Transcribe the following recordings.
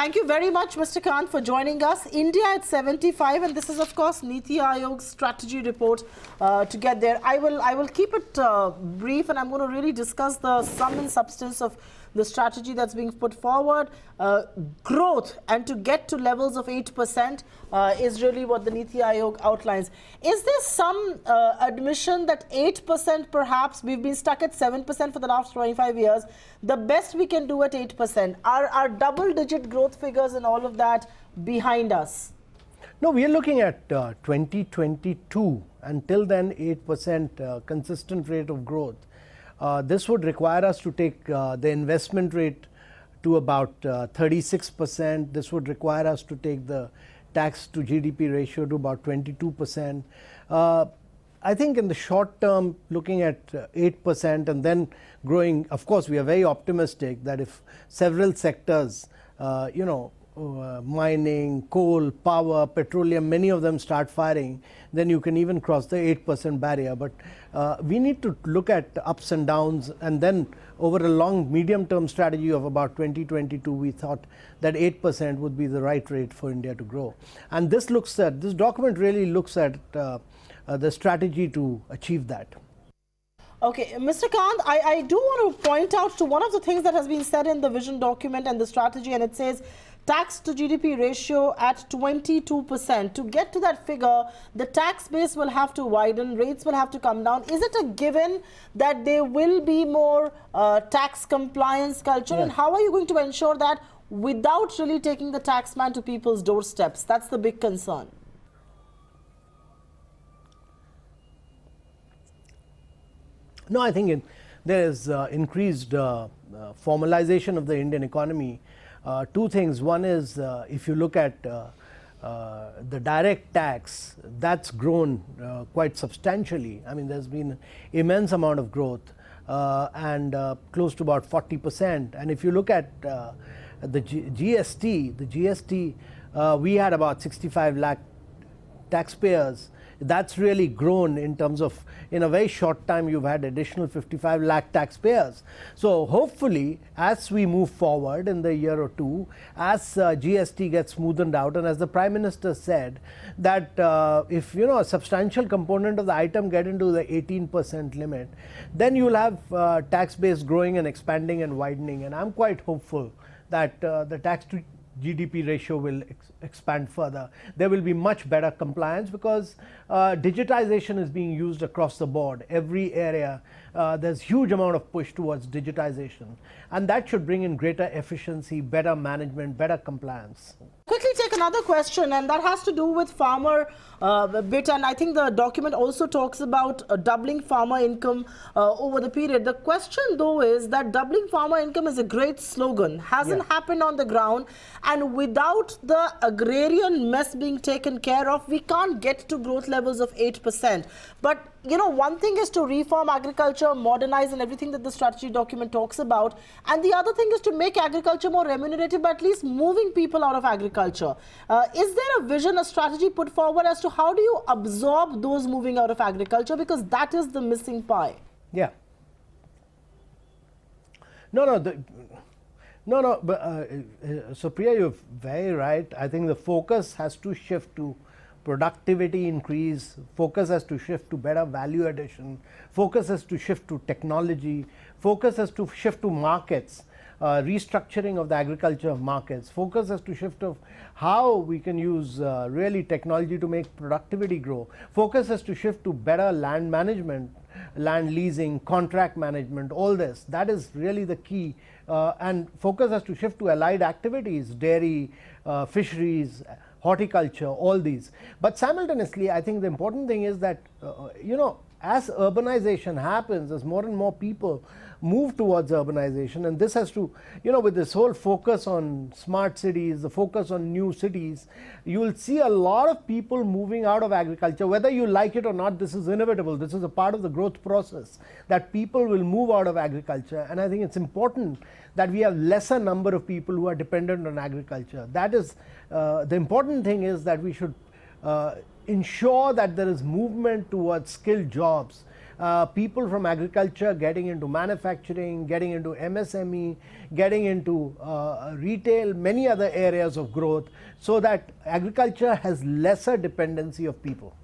Thank you very much, Mr. Kant, for joining us. India at 75, and this is, of course, NITI Aayog's strategy report to get there. I will keep it brief, and I'm going to really discuss the sum and substance of the strategy that's being put forward. Growth, and to get to levels of 8% is really what the NITI Aayog outlines. Is there some admission that 8% perhaps, we've been stuck at 7% for the last 25 years, the best we can do at 8%? Are double-digit growth figures and all of that behind us? No, we are looking at 2022. Until then, 8% consistent rate of growth. This would require us to take the investment rate to about 36%. This would require us to take the tax-to-GDP ratio to about 22%. I think in the short term, looking at 8% and then growing, of course, we are very optimistic that if several sectors, mining, coal, power, petroleum, many of them start firing, then you can even cross the 8% barrier. But we need to look at ups and downs, and then over a long medium-term strategy of about 2022, we thought that 8% would be the right rate for India to grow. And this document really looks at the strategy to achieve that. Okay, Mr. Kant, I do want to point out to one of the things that has been said in the vision document and the strategy, and it says tax to GDP ratio at 22%. To get to that figure, the tax base will have to widen, rates will have to come down. Is it a given that there will be more tax compliance culture? Yes. And how are you going to ensure that without really taking the tax man to people's doorsteps? That's the big concern. No, I think there is increased formalization of the Indian economy. Two things. One is if you look at the direct tax, that's grown quite substantially. I mean, there's been immense amount of growth and close to about 40%. And if you look at the GST, we had about 65 lakh taxpayers. That's really grown in terms of, in a very short time, you've had additional 55 lakh taxpayers. So hopefully, as we move forward in the year or two, as GST gets smoothened out, and as the Prime Minister said, that if a substantial component of the item get into the 18% limit, then you'll have tax base growing and expanding and widening. And I'm quite hopeful that the tax to GDP ratio will expand further. There will be much better compliance because digitization is being used across the board. Every area, there's huge amount of push towards digitization, and that should bring in greater efficiency, better management, better compliance. Quickly take another question, and that has to do with farmer bit, and I think the document also talks about doubling farmer income over the period. The question though is that doubling farmer income is a great slogan, hasn't happened on the ground, and without the agrarian mess being taken care of, we can't get to growth levels of 8%. But one thing is to reform agriculture, modernize, and everything that the strategy document talks about. And the other thing is to make agriculture more remunerative, by at least moving people out of agriculture. Is there a vision, a strategy put forward as to how do you absorb those moving out of agriculture? Because that is the missing pie. Yeah. But Supriya, you're very right. I think the focus has to shift to productivity increase, focus has to shift to better value addition, focus has to shift to technology, focus has to shift to markets, restructuring of the agriculture markets, focus has to shift of how we can use really technology to make productivity grow, focus has to shift to better land management, land leasing, contract management, all this. That is really the key, and focus has to shift to allied activities, dairy, fisheries, horticulture, all these. But simultaneously, I think the important thing is that, as urbanization happens, as more and more people move towards urbanization, and this has to, with this whole focus on smart cities, the focus on new cities, you will see a lot of people moving out of agriculture. Whether you like it or not, this is inevitable. This is a part of the growth process, that people will move out of agriculture. And I think it's important that we have lesser number of people who are dependent on agriculture. That is, the important thing is that we should ensure that there is movement towards skilled jobs. people from agriculture getting into manufacturing, getting into MSME, getting into retail, many other areas of growth, so that agriculture has lesser dependency of people.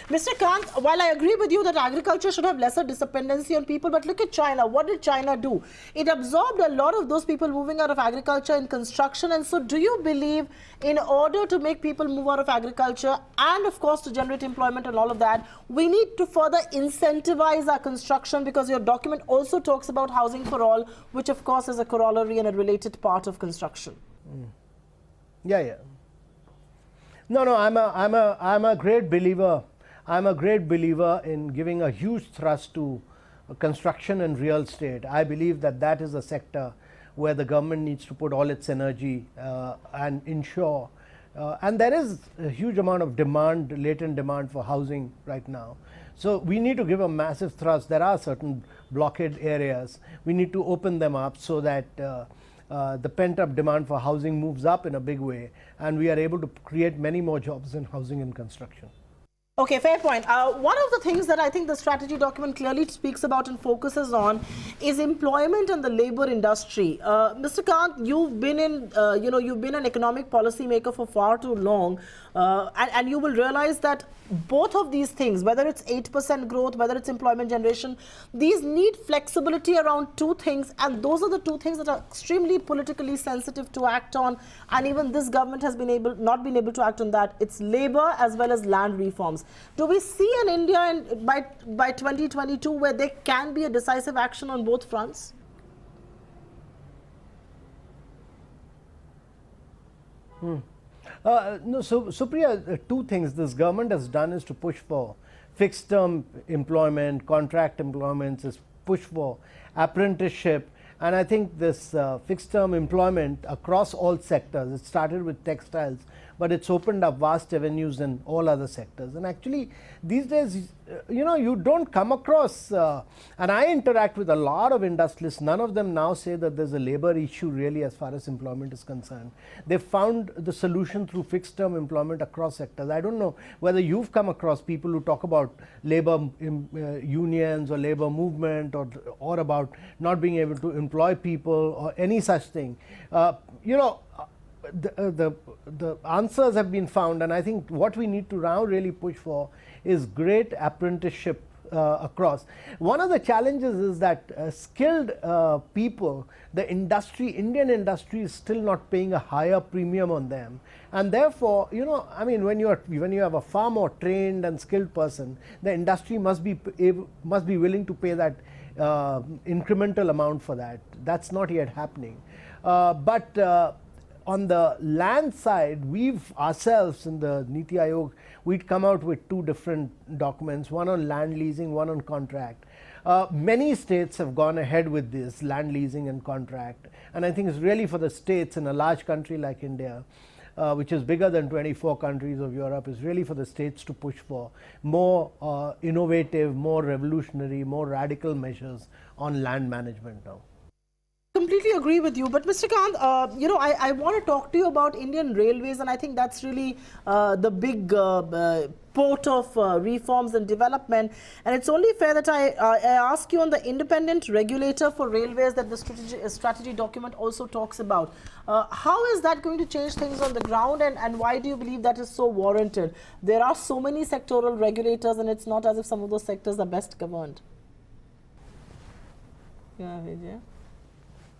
Mr. Kant, while I agree with you that agriculture should have lesser dependency on people, but look at China. What did China do? It absorbed a lot of those people moving out of agriculture in construction. And so do you believe in order to make people move out of agriculture and of course to generate employment and all of that, we need to further incentivize our construction, because your document also talks about housing for all, which of course is a corollary and a related part of construction. Yeah. No, I'm a great believer. I'm a great believer in giving a huge thrust to construction and real estate. I believe that that is a sector where the government needs to put all its energy and ensure. And there is a huge amount of demand, latent demand for housing right now. So we need to give a massive thrust. There are certain blockade areas. We need to open them up so that the pent-up demand for housing moves up in a big way, and we are able to create many more jobs in housing and construction. Okay, fair point. One of the things that I think the strategy document clearly speaks about and focuses on is employment and the labor industry. Mr. Kant, you've been in, you've been an economic policy maker for far too long, and you will realize that both of these things, whether it's 8% growth, whether it's employment generation, these need flexibility around two things, and those are the two things that are extremely politically sensitive to act on, and even this government has not been able to act on that. It's labor as well as land reforms. Do we see an India by 2022 where there can be a decisive action on both fronts? No, so Supriya, two things this government has done is to push for fixed term employment, contract employments, is push for apprenticeship, and I think this fixed term employment across all sectors, it started with textiles, but it's opened up vast avenues in all other sectors. And actually these days, you don't come across, and I interact with a lot of industrialists, none of them now say that there's a labor issue really as far as employment is concerned. They've found the solution through fixed term employment across sectors. I don't know whether you've come across people who talk about labor unions or labor movement or about not being able to employ people or any such thing. The answers have been found, and I think what we need to now really push for is great apprenticeship across. One of the challenges is that skilled people, the industry, Indian industry is still not paying a higher premium on them, and therefore, I mean, when you have a far more trained and skilled person, the industry must be willing to pay that incremental amount for that. That's not yet happening, but on the land side, we've ourselves in the NITI Aayog, we'd come out with two different documents, one on land leasing, one on contract. Many states have gone ahead with this land leasing and contract, and I think it's really for the states in a large country like India, which is bigger than 24 countries of Europe, is really for the states to push for more innovative, more revolutionary, more radical measures on land management now. Completely agree with you, but Mr. Kant, I want to talk to you about Indian Railways, and I think that's really the big port of reforms and development. And it's only fair that I ask you on the independent regulator for railways that the strategy document also talks about. How is that going to change things on the ground, and why do you believe that is so warranted? There are so many sectoral regulators, and it's not as if some of those sectors are best governed. Yeah, Vijay.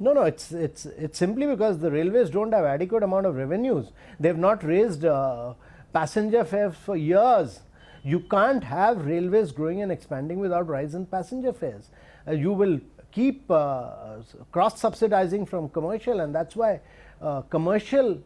No, it's simply because the railways don't have adequate amount of revenues. They've not raised passenger fares for years. You can't have railways growing and expanding without rise in passenger fares. You will keep cross-subsidizing from commercial, and that's why commercial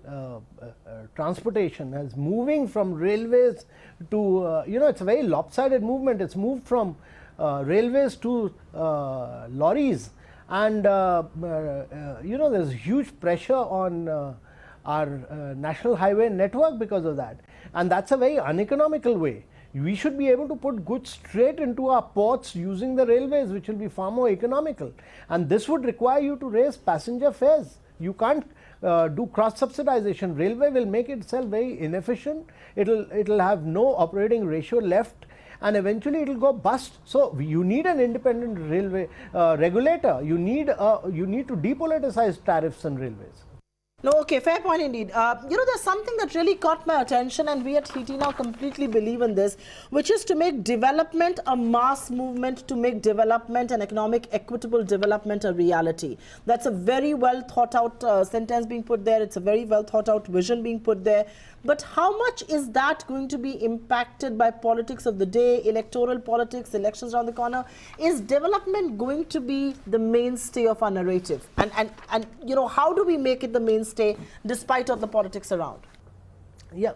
transportation is moving from railways to, it's a very lopsided movement. It's moved from railways to lorries. And there's huge pressure on our national highway network because of that, and that's a very uneconomical way. We should be able to put goods straight into our ports using the railways, which will be far more economical, and this would require you to raise passenger fares. You can't do cross subsidization. Railway will make itself very inefficient. It'll have no operating ratio left, and eventually it will go bust. So you need an independent railway regulator. You need to depoliticize tariffs and railways. No, okay, fair point indeed. There's something that really caught my attention, and we at NITI now completely believe in this, which is to make development a mass movement, to make development and economic equitable development a reality. That's a very well thought out sentence being put there. It's a very well thought out vision being put there. But how much is that going to be impacted by politics of the day, electoral politics, elections around the corner? Is development going to be the mainstay of our narrative? And how do we make it the mainstay despite of the politics around? Yeah.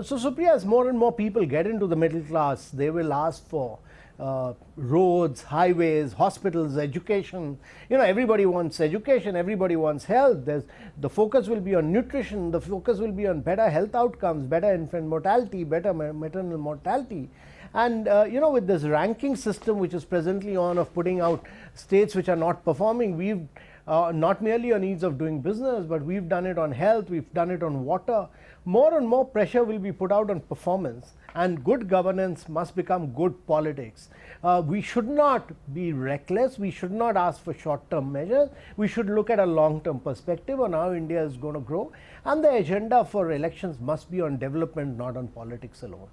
So Supriya, as more and more people get into the middle class, they will ask for roads, highways, hospitals, education. Everybody wants education, everybody wants health. The focus will be on nutrition, the focus will be on better health outcomes, better infant mortality, better maternal mortality. And with this ranking system which is presently on, of putting out states which are not performing, we've not merely on ease of doing business, but we've done it on health, we've done it on water. More and more pressure will be put out on performance, and good governance must become good politics. We should not be reckless, we should not ask for short-term measures, we should look at a long-term perspective on how India is going to grow, and the agenda for elections must be on development, not on politics alone.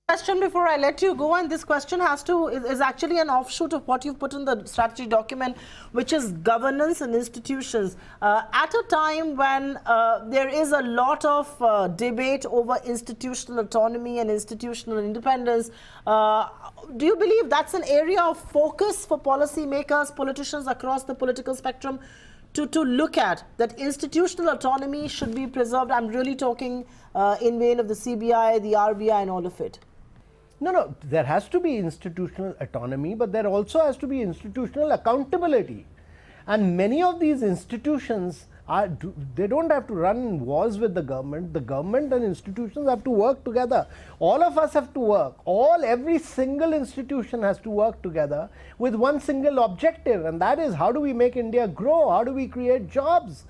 Question before I let you go, and this question is actually an offshoot of what you've put in the strategy document, which is governance and institutions. At a time when there is a lot of debate over institutional autonomy and institutional independence, do you believe that's an area of focus for policymakers, politicians across the political spectrum to look at, that institutional autonomy should be preserved? I'm really talking in vein of the CBI, the RBI and all of it. No, there has to be institutional autonomy, but there also has to be institutional accountability. And many of these institutions, they don't have to run wars with the government. The government and institutions have to work together. All of us have to work. Every single institution has to work together with one single objective, and that is, how do we make India grow? How do we create jobs?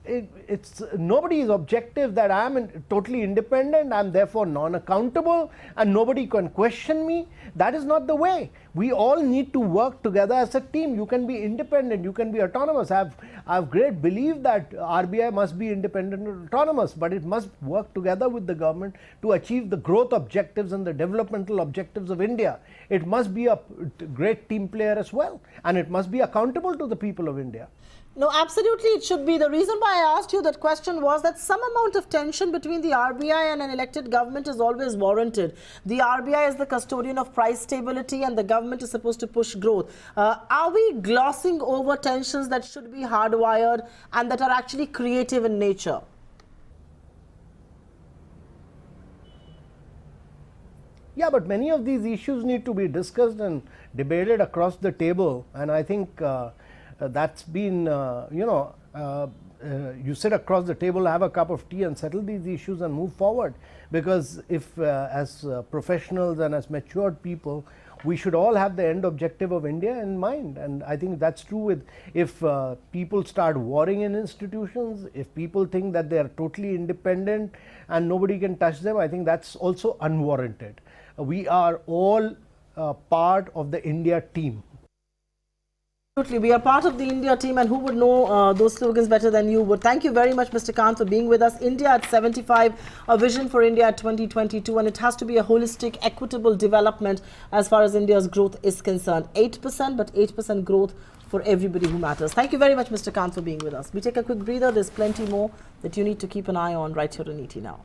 It's nobody's objective that I'm totally independent, I'm therefore non-accountable, and nobody can question me. That is not the way. We all need to work together as a team. You can be independent, you can be autonomous. I have great belief that RBI must be independent and autonomous, but it must work together with the government to achieve the growth objectives and the developmental objectives of India. It must be a great team player as well, and it must be accountable to the people of India. No, absolutely it should be. The reason why I asked you that question was that some amount of tension between the RBI and an elected government is always warranted. The RBI is the custodian of price stability and the government is supposed to push growth. Are we glossing over tensions that should be hardwired and that are actually creative in nature? Yeah, but many of these issues need to be discussed and debated across the table, and I think that's been, you sit across the table, have a cup of tea and settle these issues and move forward. Because if as professionals and as matured people, we should all have the end objective of India in mind. And I think that's true with, if people start warring in institutions, if people think that they are totally independent and nobody can touch them, I think that's also unwarranted. We are all part of the India team. Absolutely. We are part of the India team, and who would know those slogans better than you would. Thank you very much, Mr. Kant, for being with us. India at 75, a vision for India at 2022, and it has to be a holistic, equitable development as far as India's growth is concerned. 8%, but 8% growth for everybody who matters. Thank you very much, Mr. Kant, for being with us. We take a quick breather. There's plenty more that you need to keep an eye on right here on NITI Now.